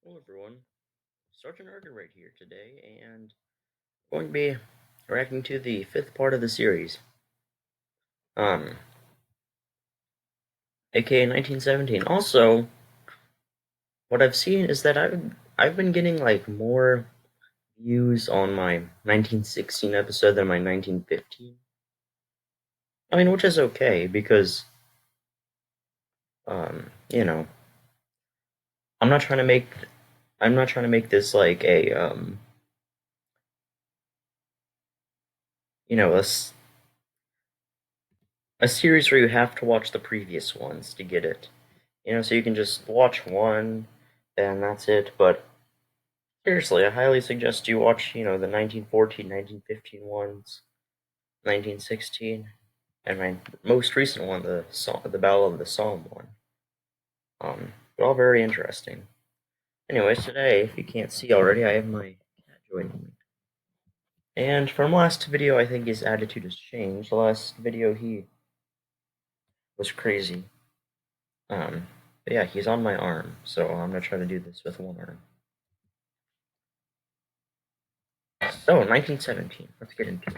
Hello everyone, Sergeant Arger right here today, and going to be reacting to the fifth part of the series, um, aka 1917. Also, what I've seen is that I've been getting like more views on my 1916 episode than my 1915. I mean, which is okay because, you know, I'm not trying to make I'm not trying to make this like a you know, a series where you have to watch the previous ones to get it. So you can just watch one, and that's it. But seriously, I highly suggest you watch, the 1914, 1915 ones, 1916, and my most recent one, the Battle of the Somme one. They're all very interesting. Anyways, today, if you can't see already, I have my cat joining me. And from last video, I think his attitude has changed. The last video, he was crazy. But yeah, he's on my arm, so I'm gonna try to do this with one arm. So, 1917. Let's get into it.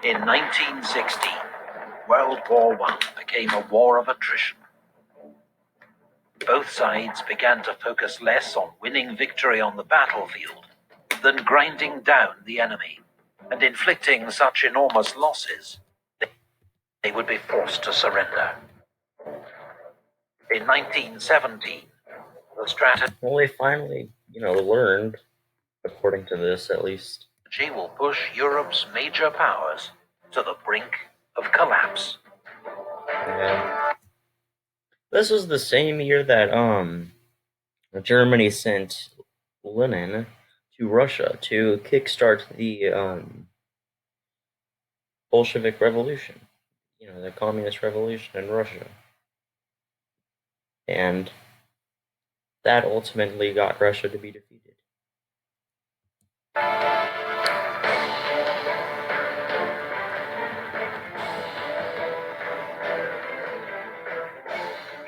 In 1916, World War I became a war of attrition. Both sides began to focus less on winning victory on the battlefield than grinding down the enemy and inflicting such enormous losses they would be forced to surrender. In 1917, the strategy Well, they finally, learned, according to this at least. will push Europe's major powers to the brink of collapse. Yeah. This was the same year that Germany sent Lenin to Russia to kickstart the Bolshevik Revolution. The Communist Revolution in Russia. And that ultimately got Russia to be defeated.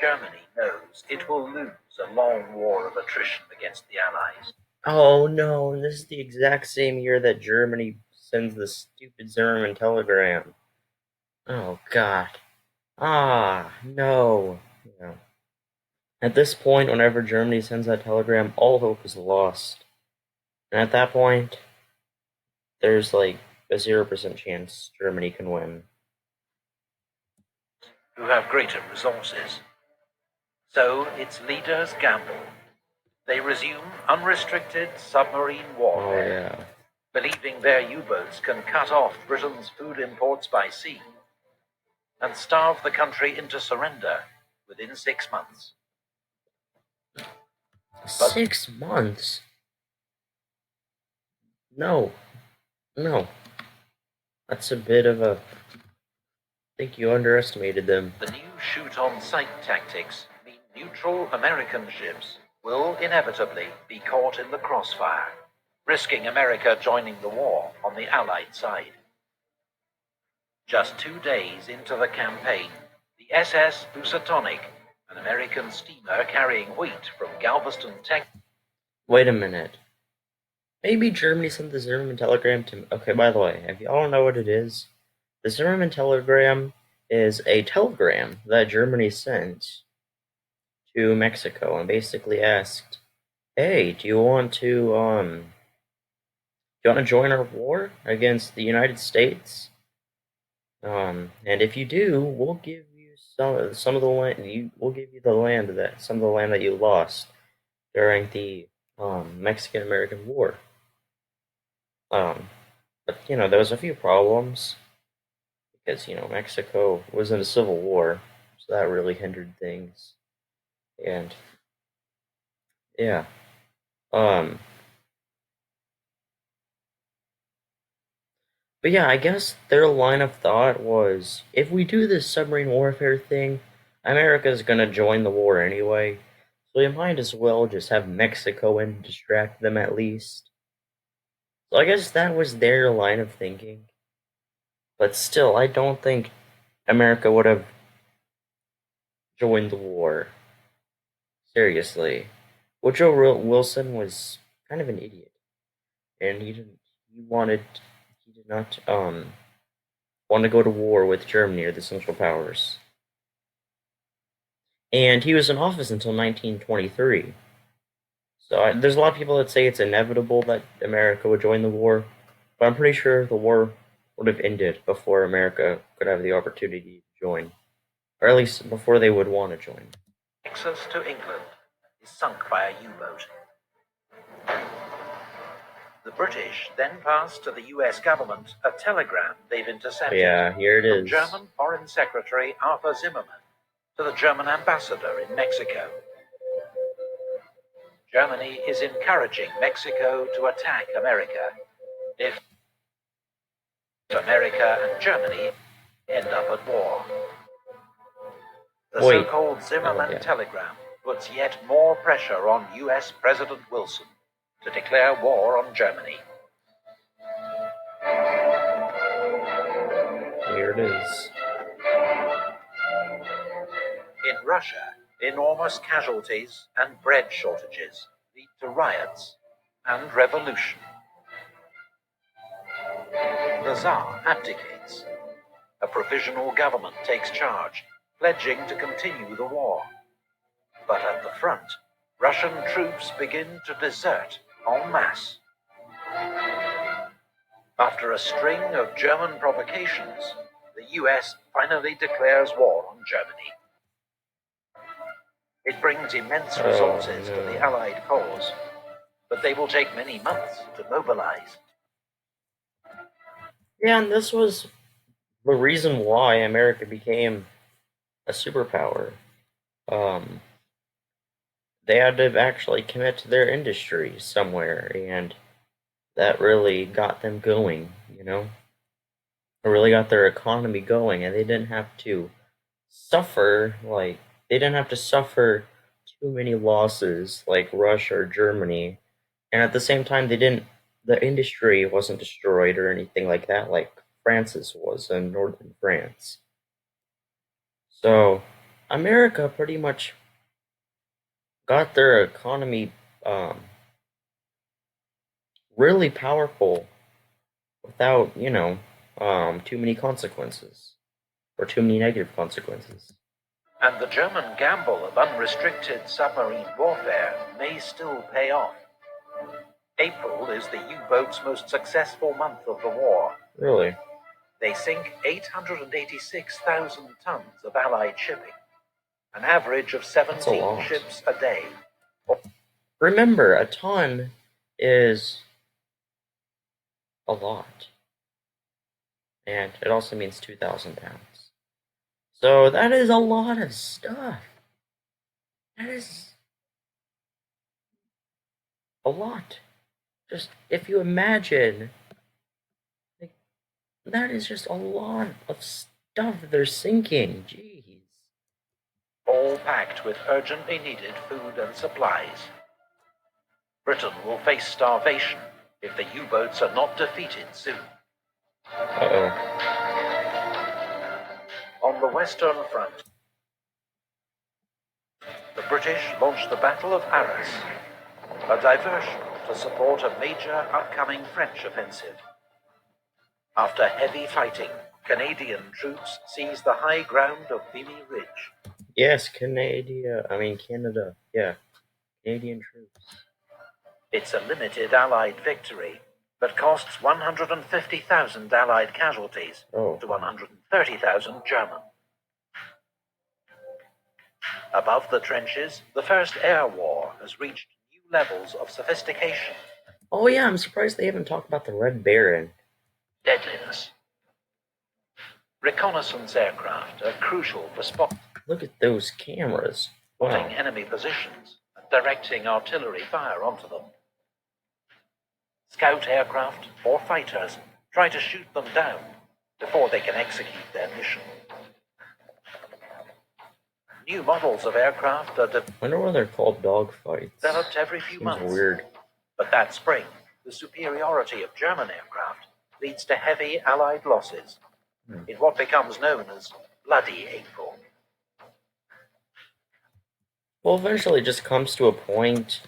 Germany knows it will lose a long war of attrition against the Allies. Oh no, this is the exact same year that Germany sends the stupid Zimmerman telegram. Oh god. Ah, no. At this point, whenever Germany sends that telegram, all hope is lost. And at that point, there's like a 0% chance Germany can win. Who have greater resources. So its leaders gamble. They resume unrestricted submarine warfare, believing their U-boats can cut off Britain's food imports by sea and starve the country into surrender within 6 months. 6 months? No. No. That's a bit of a... I think you underestimated them. The new shoot-on-sight tactics mean neutral American ships will inevitably be caught in the crossfire, risking America joining the war on the Allied side. Just 2 days into the campaign, the SS Housatonic, an American steamer carrying wheat from Galveston, Texas. Wait a minute. Maybe Germany sent the Zimmerman telegram to... Okay, by the way, if y'all don't know what it is, the Zimmerman telegram is a telegram that Germany sent to Mexico and basically asked, "Hey, do you want to join our war against the United States? And if you do, we'll give you some of the land. We'll give you the land some of the land that you lost during the Mexican American War." But there was a few problems because Mexico was in a civil war, so that really hindered things. And yeah, um, but yeah, I guess their line of thought was, if we do this submarine warfare thing, America's gonna join the war anyway, so we might as well just have Mexico in to distract them at least. So I guess that was their line of thinking. But still, I don't think America would have joined the war. Seriously. Woodrow Wilson was kind of an idiot. And he did not, want to go to war with Germany or the Central Powers. And he was in office until 1923. So there's a lot of people that say it's inevitable that America would join the war, but I'm pretty sure the war would have ended before America could have the opportunity to join, or at least before they would want to join. Access to England is sunk by a U-boat. The British then pass to the US government a telegram they've intercepted Yeah, here it from is. German Foreign Secretary Arthur Zimmermann to the German ambassador in Mexico. Germany is encouraging Mexico to attack America if America and Germany end up at war. The so-called Zimmermann telegram puts yet more pressure on US President Wilson to declare war on Germany. Here it is. In Russia, enormous casualties and bread shortages lead to riots and revolution. The Tsar abdicates. A provisional government takes charge, pledging to continue the war. But at the front, Russian troops begin to desert en masse. After a string of German provocations, the US finally declares war on Germany. It brings immense resources to the Allied cause, but they will take many months to mobilize. Yeah, and this was the reason why America became a superpower. They had to actually commit to their industry somewhere, and that really got them going, you know? It really got their economy going, and they didn't have to suffer, they didn't have to suffer too many losses like Russia or Germany, and at the same time, the industry wasn't destroyed or anything like that, like France's was in northern France. So, America pretty much got their economy really powerful without, too many consequences or too many negative consequences. And the German gamble of unrestricted submarine warfare may still pay off. April is the U-boat's most successful month of the war. Really? They sink 886,000 tons of Allied shipping, an average of 17 ships a day. Remember, a ton is a lot. And it also means 2,000 pounds. So that is a lot of stuff. That is a lot. Just, if you imagine, that is just a lot of stuff they're sinking. Jeez. All packed with urgently needed food and supplies. Britain will face starvation if the U-boats are not defeated soon. On the Western Front, the British launched the Battle of Arras, a diversion to support a major upcoming French offensive. After heavy fighting, Canadian troops seized the high ground of Vimy Ridge. Yes, Canada. Yeah, Canadian troops. It's a limited Allied victory, but costs 150,000 Allied casualties to 130,000 German. Above the trenches, the First Air War has reached new levels of sophistication. Oh yeah, I'm surprised they haven't talked about the Red Baron. Deadliness. Reconnaissance aircraft are crucial for spotting. Look at those cameras. Spotting enemy positions and directing artillery fire onto them. Scout aircraft or fighters try to shoot them down before they can execute their mission. New models of aircraft are I wonder why they're called dogfights. Developed every few months. Weird. But that spring, the superiority of German aircraft leads to heavy Allied losses. in what becomes known as Bloody April. Well, eventually it just comes to a point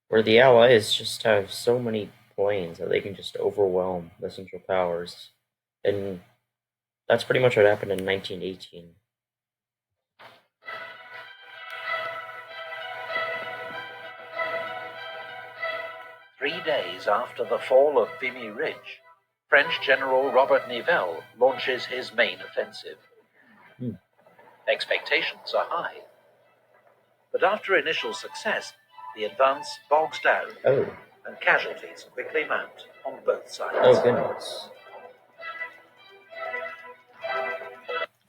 where the Allies just have so many planes that they can just overwhelm the Central Powers. And that's pretty much what happened in 1918. 3 days after the fall of Vimy Ridge, French General Robert Nivelle launches his main offensive. Expectations are high. But after initial success, the advance bogs down, and casualties quickly mount on both sides. Oh, goodness.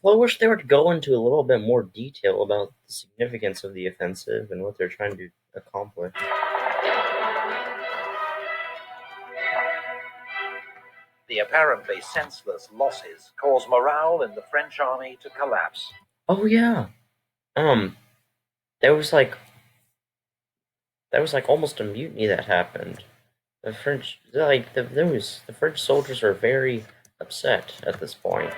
Well, I wish they were to go into a little bit more detail about the significance of the offensive and what they're trying to accomplish. The apparently senseless losses cause morale in the French army to collapse. Oh, yeah. There was like almost a mutiny that happened. The French, the French soldiers were very upset at this point.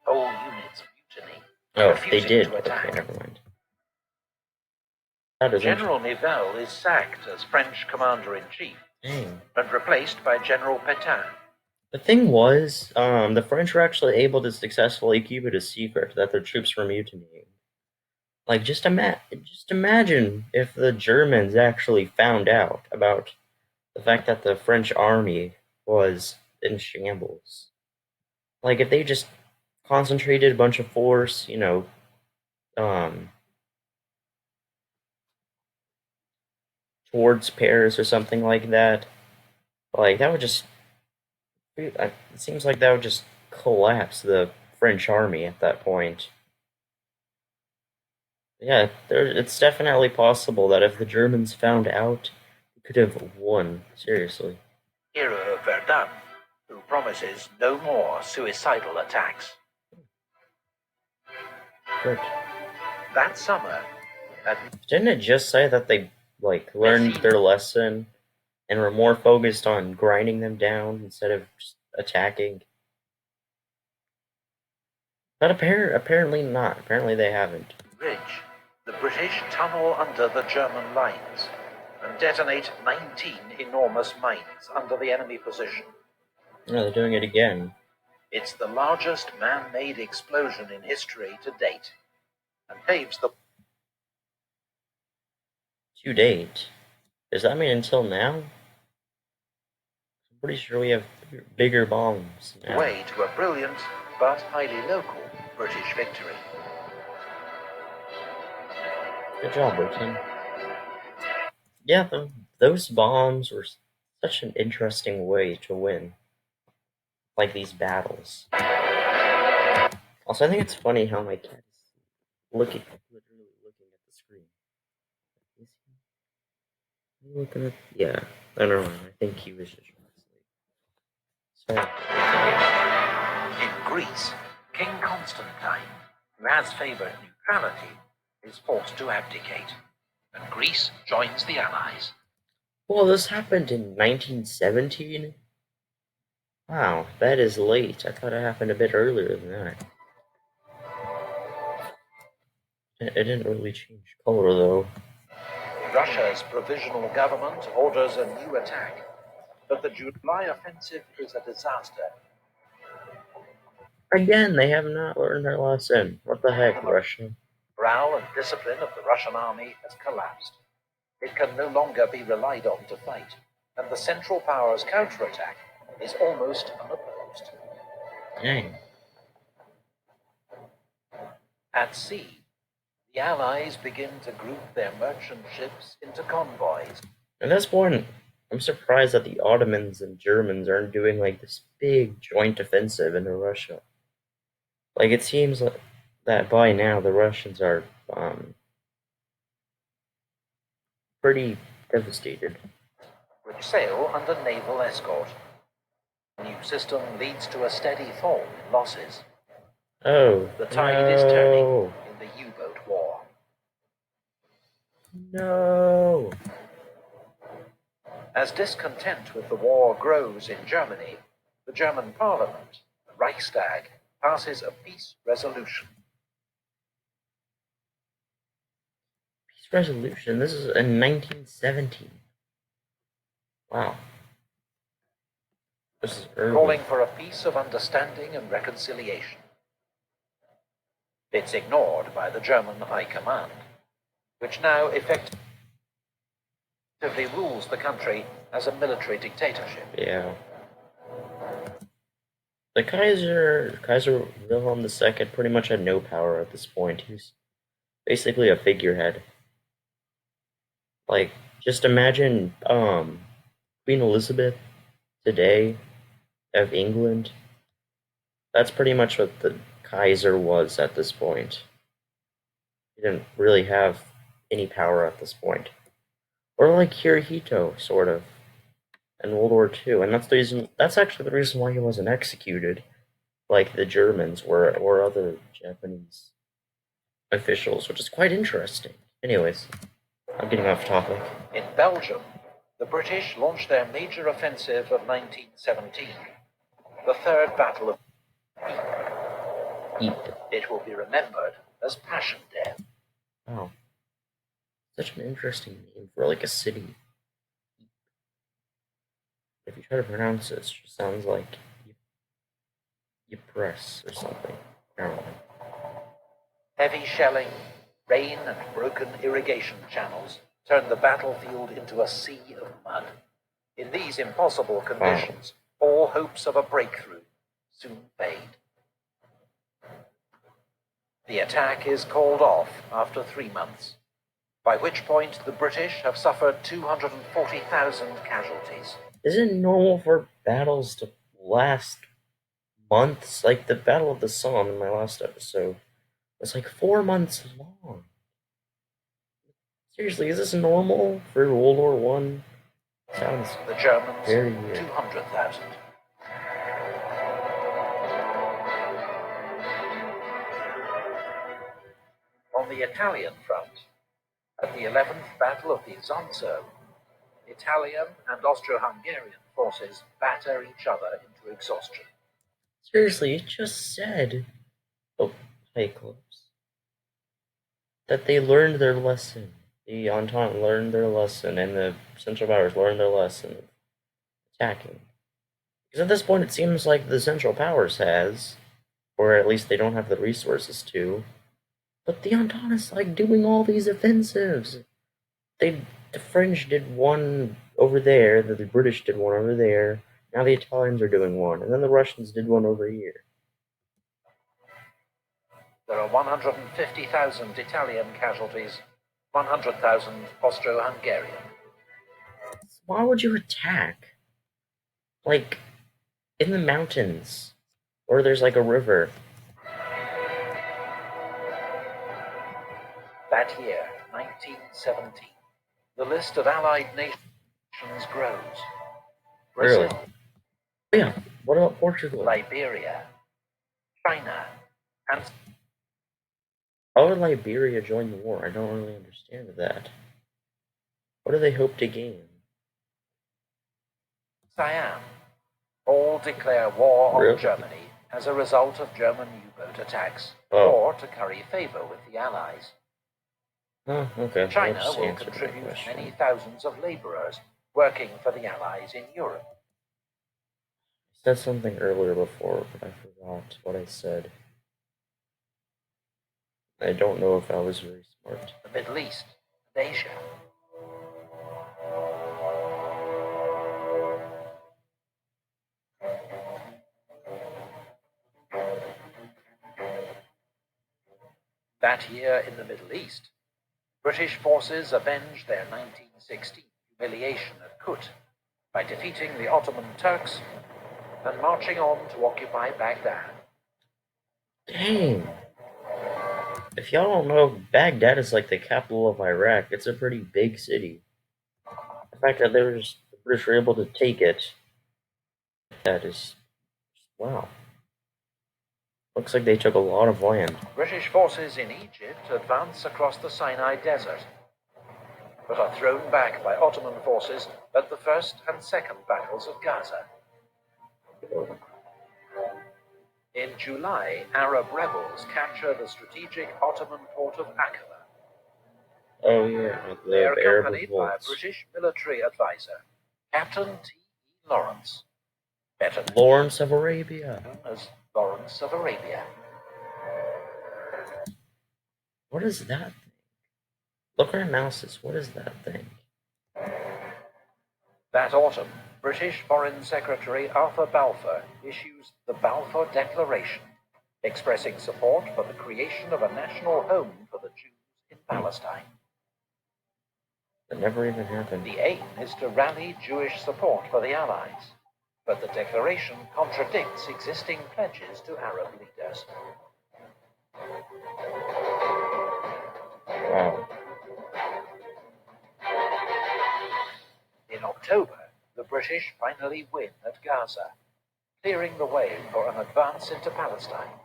Whole units mutiny. Oh, they did. Okay, never mind. General Nivelle is sacked as French commander-in-chief and replaced by General Pétain. The thing was, the French were actually able to successfully keep it a secret that their troops were mutinying. Like, just imagine if the Germans actually found out about the fact that the French army was in shambles. Like, if they just concentrated a bunch of force, towards Paris or something like that, like, that would just... It seems like that would just collapse the French army at that point. Yeah, it's definitely possible that if the Germans found out, they could have won. Seriously. Hero of Verdun, who promises no more suicidal attacks. Good. That summer... Didn't it just say that they, learned their lesson and were more focused on grinding them down instead of just attacking? But apparently not. Apparently they haven't. Ridge, the British tunnel under the German lines and detonate 19 enormous mines under the enemy position. No, they're doing it again. It's the largest man-made explosion in history to date, and paves the... To date? Does that mean until now? I'm pretty sure we have bigger bombs now. Way to a brilliant, but highly local, British victory. Good job, Britain. Yeah, those bombs were such an interesting way to win, like these battles. Also, I think it's funny how my cat is literally looking at the screen. Is he looking at? Yeah, I don't know. I think he was just trying to sleep. So, in Greece, King Constantine, who has favoured neutrality, is forced to abdicate, and Greece joins the Allies. Well, this happened in 1917? Wow, that is late. I thought it happened a bit earlier than that. It didn't really change color, though. Russia's provisional government orders a new attack, but the July offensive is a disaster. Again, they have not learned their lesson. What the heck, Russia? Morale and discipline of the Russian army has collapsed. It can no longer be relied on to fight, and the Central Powers' counterattack is almost unopposed. Dang. At sea, the Allies begin to group their merchant ships into convoys. At this point, I'm surprised that the Ottomans and Germans aren't doing this big joint offensive into Russia. It seems that by now the Russians are pretty devastated. Which sail under naval escort. The new system leads to a steady fall in losses. Oh, the tide is turning in the U-boat war. No. As discontent with the war grows in Germany, the German parliament, Reichstag passes a peace resolution. Peace resolution. This is in 1917. Wow. This is early. Calling for a peace of understanding and reconciliation. It's ignored by the German High Command, which now effectively rules the country as a military dictatorship. Yeah. The Kaiser Wilhelm II pretty much had no power at this point. He was basically a figurehead. Like, just imagine Queen Elizabeth today of England. That's pretty much what the Kaiser was at this point. He didn't really have any power at this point. Or like Hirohito, sort of, in World War II. And that's the reason. That's actually the reason why he wasn't executed, like the Germans were, or other Japanese officials, which is quite interesting. Anyways, I'm getting off topic. In Belgium, the British launched their major offensive of 1917, the Third Battle of Ypres. It will be remembered as Passion Day. Wow. Such an interesting name for like a city. If you try to pronounce it, it just sounds like Ypres or something. I don't know. Heavy shelling, rain, and broken irrigation channels turned the battlefield into a sea of mud. In these impossible conditions, all hopes of a breakthrough soon fade. The attack is called off after 3 months, by which point the British have suffered 240,000 casualties. Isn't it normal for battles to last months? Like the Battle of the Somme in my last episode was like 4 months long. Seriously, is this normal for World War One? Sounds The Germans, very weird. 200,000. On the Italian front, at the 11th Battle of the Isonzo, Italian and Austro-Hungarian forces batter each other into exhaustion. Seriously, it just said, oh, hey, Close, that they learned their lesson. The Entente learned their lesson, and the Central Powers learned their lesson of attacking. Because at this point, it seems like the Central Powers has, or at least they don't have the resources to. But the Entente is like doing all these offensives. The French did one over there, the British did one over there. Now the Italians are doing one, and then the Russians did one over here. There are 150,000 Italian casualties, 100,000 Austro-Hungarian. Why would you attack? Like, in the mountains, or there's like a river. That year, 1917, the list of Allied nations grows. Brazil, Really? Yeah, what about Portugal? Liberia, China, and How would Liberia join the war? I don't really understand that. What do they hope to gain? Siam all declare war on Really? Germany as a result of German U-boat attacks, Oh. or to curry favor with the Allies. Oh, okay. China That just will answered my contribute question. many thousands of laborers working for the Allies in Europe. I said something earlier before, but I forgot what I said. I don't know if I was very smart. The Middle East and Asia. That year in the Middle East, British forces avenged their 1916 humiliation at Kut by defeating the Ottoman Turks and marching on to occupy Baghdad. Dang! If y'all don't know, Baghdad is like the capital of Iraq. It's a pretty big city. The fact that the British were able to take it, that is, wow. Looks like they took a lot of land. British forces in Egypt advance across the Sinai Desert, but are thrown back by Ottoman forces at the First and Second Battles of Gaza. In July, Arab rebels capture the strategic Ottoman port of Akaba. Oh yeah, They are the Arab accompanied by a revolts. British military advisor, Captain T. E. Lawrence, better Lawrence of Arabia. known as Lawrence of Arabia. What is that thing? Look where my mouse is. What is that thing? That autumn, British Foreign Secretary Arthur Balfour issues the Balfour Declaration, expressing support for the creation of a national home for the Jews in Palestine. That never even happened. The aim is to rally Jewish support for the Allies, but the declaration contradicts existing pledges to Arab leaders. Wow. In October, the British finally win at Gaza, clearing the way for an advance into Palestine.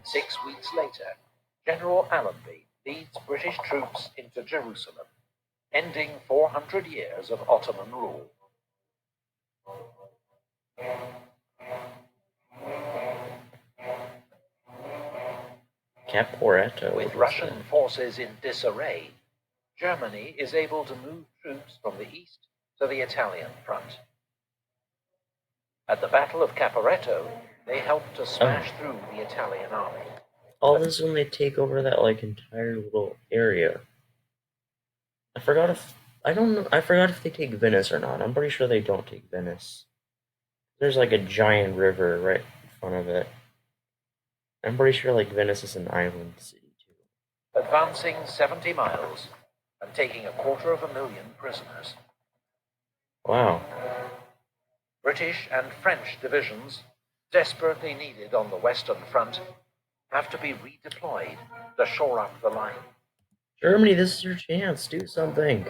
6 weeks later, General Allenby leads British troops into Jerusalem, ending 400 years of Ottoman rule. Caporetto. With Russian forces in disarray, Germany is able to move troops from the east to the Italian front. At the Battle of Caporetto, they helped to smash through the Italian army. All this is when they take over that like entire little area. I forgot if they take Venice or not. I'm pretty sure they don't take Venice. There's like a giant river right in front of it. I'm pretty sure like Venice is an island city too. Advancing 70 miles and taking 250,000 prisoners. Wow. British and French divisions, desperately needed on the Western Front, have to be redeployed to shore up the line. Germany, this is your chance. Do something.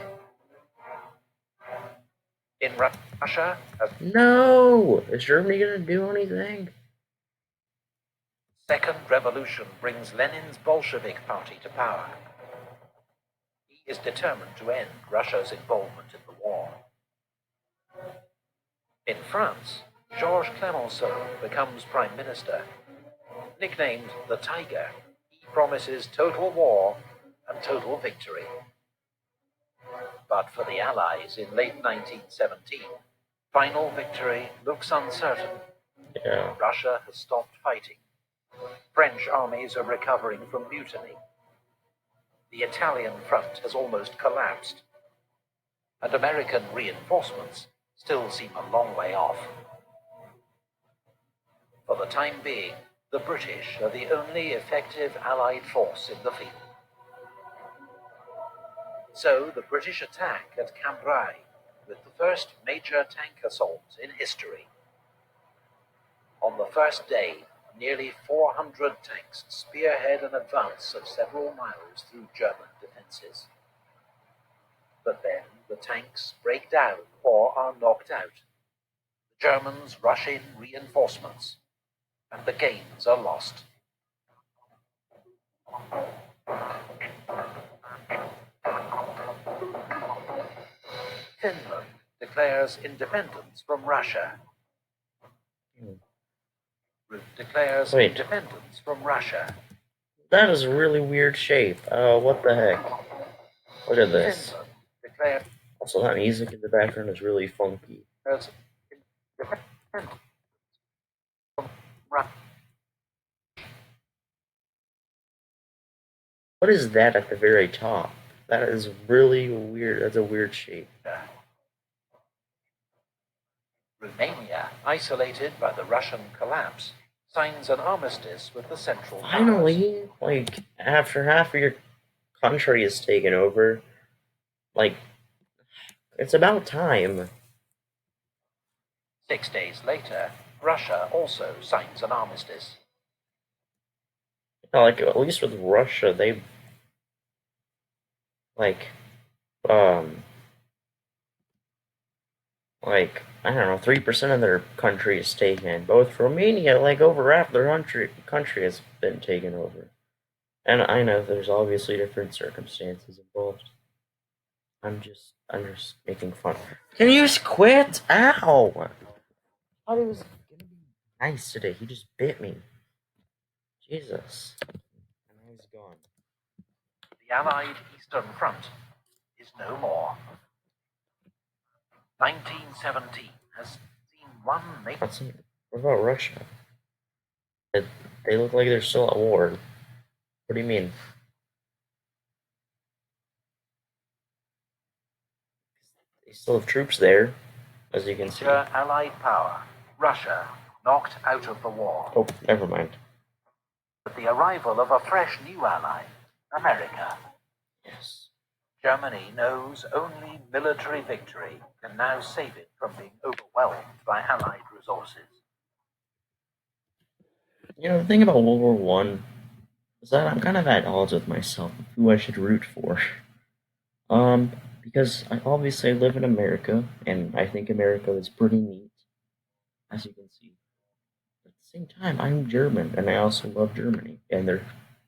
In Russia, No! Is Germany gonna do anything? Second revolution brings Lenin's Bolshevik party to power. He is determined to end Russia's involvement in the war. In France, Georges Clemenceau becomes prime minister. Nicknamed the Tiger, he promises total war and total victory. But for the Allies in late 1917, final victory looks uncertain. Yeah. Russia has stopped fighting. French armies are recovering from mutiny. The Italian front has almost collapsed. And American reinforcements still seem a long way off. For the time being, the British are the only effective Allied force in the field. So the British attack at Cambrai with the first major tank assault in history. On the first day, nearly 400 tanks spearhead an advance of several miles through German defenses. But then the tanks break down or are knocked out. The Germans rush in reinforcements, and the gains are lost. Finland declares independence from Russia. Declares independence from Russia. That is a really weird shape. What the heck? Look at this. Finland declares Also, that music in the background is really funky. independence from Russia. What is that at the very top? That is really weird. That's a weird shape. Romania, isolated by the Russian collapse, signs an armistice with the Central Powers. Finally, like, after half of your country is taken over, like, it's about time. 6 days later, Russia also signs an armistice. You know, like, at least with Russia, they, like, I don't know, 3% of their country is taken. But with Romania, like, over half their country has been taken over. And I know there's obviously different circumstances involved. I'm just making fun. Can you just quit? Ow! I thought it was gonna be nice today. He just bit me. Jesus. And now he's gone. The Allied Eastern Front is no more. 1917 has seen one major... That's it. What about Russia? They look like they're still at war. What do you mean? They still have troops there, as you can see. Allied power, Russia, knocked out of the war. Oh, never mind. With the arrival of a fresh new ally, America. Yes. Germany knows only military victory can now save it from being overwhelmed by Allied resources. The thing about World War One is that I'm kind of at odds with myself of who I should root for. Because I obviously live in America, and I think America is pretty neat, as you can see. At the same time, I'm German, and I also love Germany and their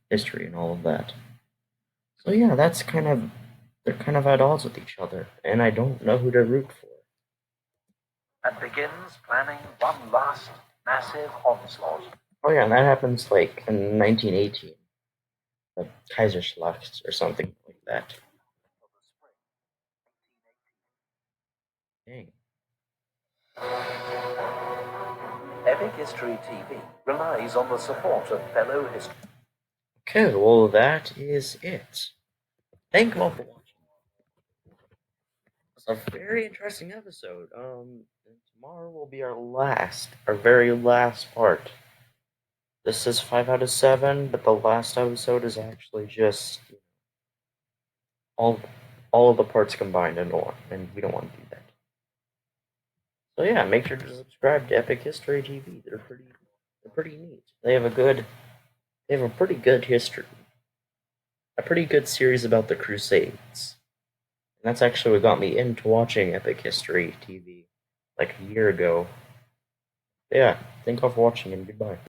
history and all of that. So yeah, they're kind of at odds with each other, and I don't know who to root for. And begins planning one last massive onslaught. Oh yeah, and that happens like in 1918, the Kaiserschlacht or something like that. Dang. Epic History TV relies on the support of fellow historians. Okay, well that is it. Thank you all for watching. It's a very interesting episode. And tomorrow will be our very last part. This is 5 out of 7, but the last episode is actually just all of the parts combined into one, and we don't want to do that. So yeah, make sure to subscribe to Epic History TV. They're pretty neat. They have a pretty good history. A pretty good series about the Crusades. And that's actually what got me into watching Epic History TV like a year ago. But yeah, thank you all for watching and goodbye.